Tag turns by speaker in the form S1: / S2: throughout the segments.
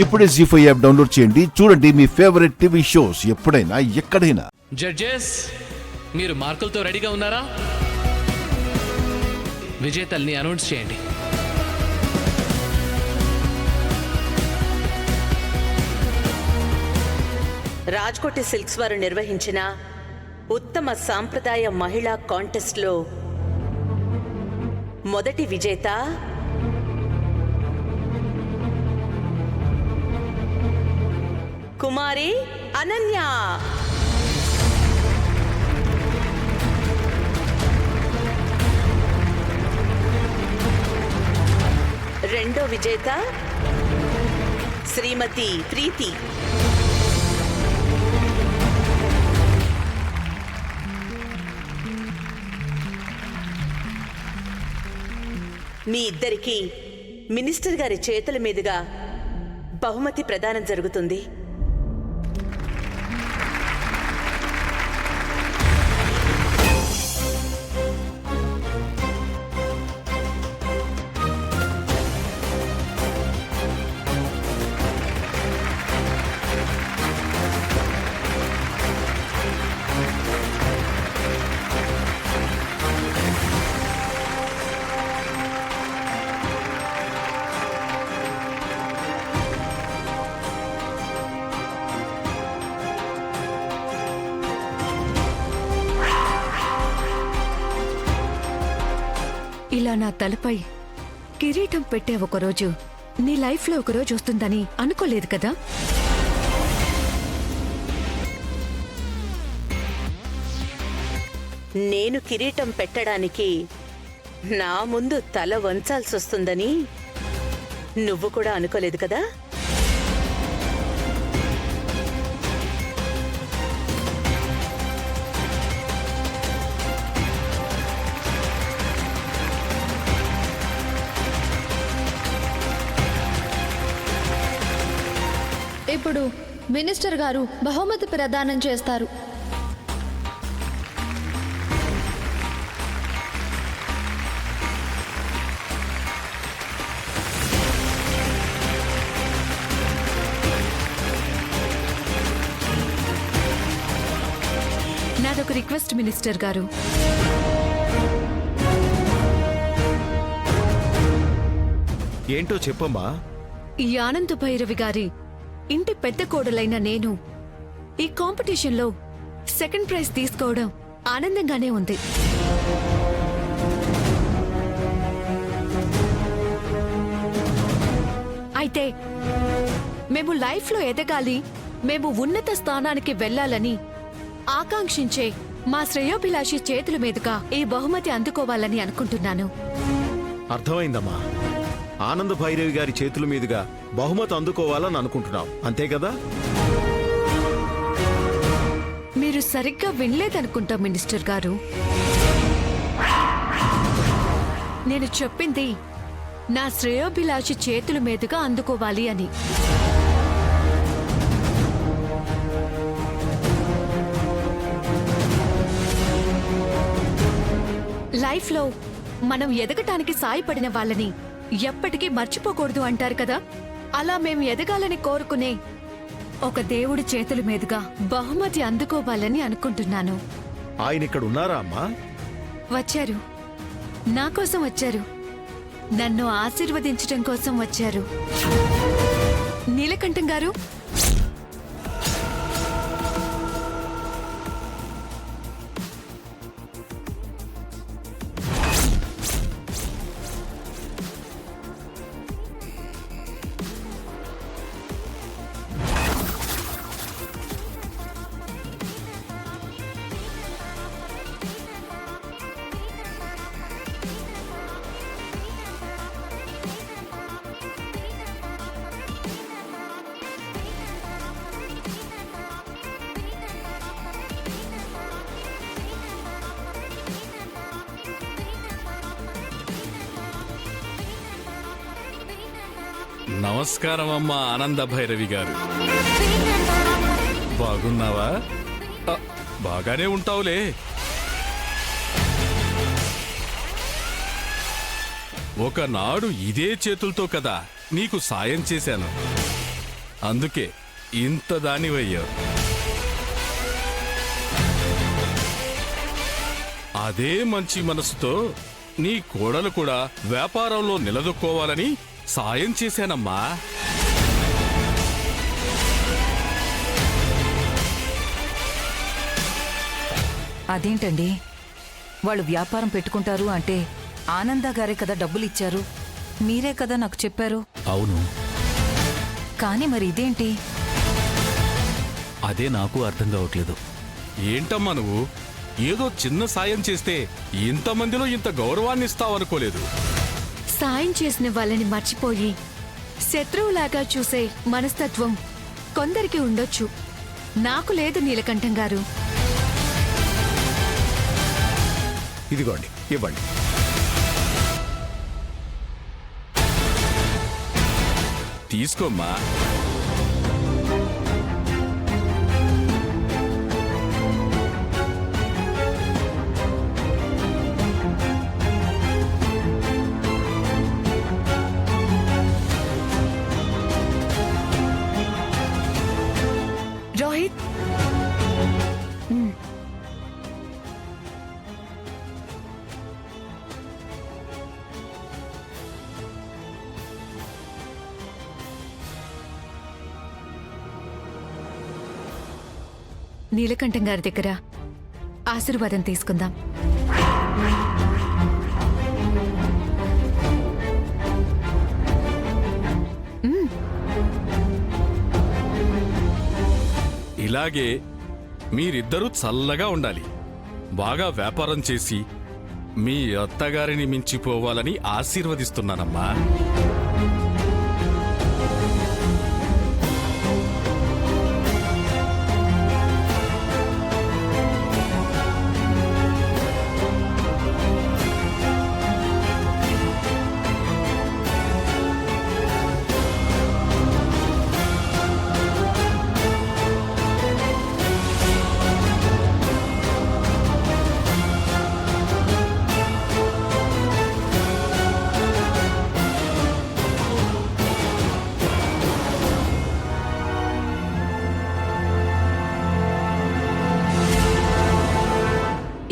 S1: ఇప్పుడే జీ5 app download చేయండి. చూడండి మీ ఫేవరెట్ టీవీ షోస్ ఎప్పుడైనా ఎక్కడైనా.
S2: జడ్జెస్, మీరు మార్కులతో రెడీగా ఉన్నారా? విజేతల్ని అనౌన్స్ చేయండి.
S3: రాజ్కోటి సిల్క్స్ వారు నిర్వహించిన ఉత్తమ సాంప్రదాయ మహిళా కాంటెస్ట్లో మొదటి విజేత కుమారి అనన్య. రెండో విజేత శ్రీమతి ప్రీతి. మీ ఇద్దరికి మినిస్టర్ గారి చేతుల మీదుగా బహుమతి ప్రదానం జరుగుతుంది.
S4: ఇలా నా తలపై కిరీటం పెట్టే ఒకరోజు నీ లైఫ్లో ఒకరోజు వస్తుందని అనుకోలేదు కదా.
S3: నేను కిరీటం పెట్టడానికి నా ముందు తల వంచాల్సి వస్తుందని నువ్వు కూడా అనుకోలేదు కదా.
S5: ఇప్పుడు మినిస్టర్ గారు బహుమతి ప్రదానం చేస్తారు.
S4: నాదొక రిక్వెస్ట్ మినిస్టర్ గారు.
S6: ఏంటో చెప్పమ్మా.
S4: ఈ ఆనంద్ భైరవి గారి ఇంటి పెద్ద కోడలైన నేను ఈ కాంపిటీషన్లో సెకండ్ ప్రైజ్ తీసుకోవడం ఆనందంగానే ఉంది. అయితే మేము లైఫ్లో ఎదగాలి, మేము ఉన్నత స్థానానికి వెళ్లాలని ఆకాంక్షించే మా శ్రేయోభిలాషి చేతుల మీదుగా ఈ బహుమతి అందుకోవాలని అనుకుంటున్నాను.
S6: అర్థమైందమ్మా. ఆనంద్ భైరవి గారి చేతుల మీదుగా బహుమతి అందుకోవాలని అనుకుంటున్నావు, అంతే కదా?
S4: మీరు సరిగ్గా వినలేదనుకుంటా మినిస్టర్ గారు. నేను చెప్పింది నా శ్రేయోభిలాషి చేతుల మీదుగా అందుకోవాలి అని. లైఫ్లో మనం ఎదగటానికి సాయపడిన వాళ్ళని ఎప్పటికీ మర్చిపోకూడదు అంటారు కదా. అలా మేము ఎదగాలని కోరుకునే ఒక దేవుడి చేతుల మీదుగా బహుమతి అందుకోవాలని అనుకుంటున్నాను.
S6: ఆయన ఇక్కడ ఉన్నారా అమ్మా?
S4: వచ్చారు, నా కోసం వచ్చారు, నన్ను ఆశీర్వదించడం కోసం వచ్చారు. నీలకంఠం గారు,
S7: నమస్కారం అమ్మా ఆనంద భైరవి గారు. బాగున్నావా? బాగానే ఉంటావులే. ఒకనాడు ఇదే చేతులతో కదా నీకు సాయం చేశాను. అందుకే ఇంత దానివయ్యావు. అదే మంచి మనసుతో నీ కోడలు కూడా వ్యాపారంలో నిలదొక్కోవాలని సాయం చేశానమ్మా.
S8: అదేంటండి, వాళ్ళు వ్యాపారం పెట్టుకుంటారు అంటే ఆనంద గారే కదా డబ్బులిచ్చారు, మీరే కదా నాకు చెప్పారు.
S9: అవును,
S8: కానీ మరి ఇదేంటి?
S9: అదే నాకు అర్థం కావట్లేదు.
S7: ఏంటమ్మా నువ్వు ఏదో చిన్న సాయం చేస్తే ఇంతమందిలో ఇంత గౌరవాన్ని ఇస్తావనుకోలేదు.
S4: సాయం చేసిన వాళ్ళని మర్చిపోయి శత్రువులాగా చూసే మనస్తత్వం కొందరికి ఉండొచ్చు, నాకు లేదు నీలకంఠం గారు.
S6: ఇదిగోండి, ఇవ్వండి.
S7: తీసుకోమ్మా.
S4: రోహిత్, నీలకంఠం గారి దగ్గర ఆశీర్వాదం తీసుకుందాం.
S7: ఇలాగే మీరిద్దరూ చల్లగా ఉండాలి. బాగా వ్యాపారం చేసి మీ అత్తగారిని మించిపోవాలని ఆశీర్వదిస్తున్నానమ్మా.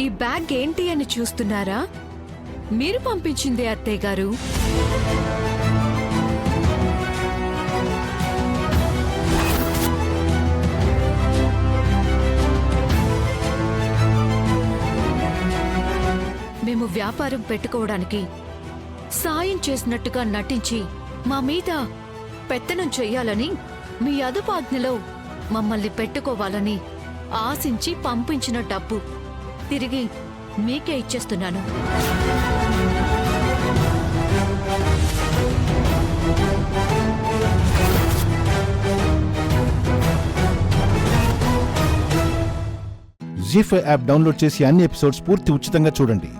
S4: ఈ బ్యాగ్ ఏంటి అని చూస్తున్నారా? మీరు పంపించిందే అత్తయ్య గారు. మేము వ్యాపారం పెట్టుకోవడానికి సాయం చేసినట్టుగా నటించి మా మీద పెత్తనం చెయ్యాలని, మీ అదుపాజ్ఞలో మమ్మల్ని పెట్టుకోవాలని ఆశించి పంపించిన డబ్బు తిరిగి మీకే ఇచ్చేస్తున్నాను.
S1: జీ5 యాప్ డౌన్లోడ్ చేసి అన్ని ఎపిసోడ్స్ పూర్తి ఉచితంగా చూడండి.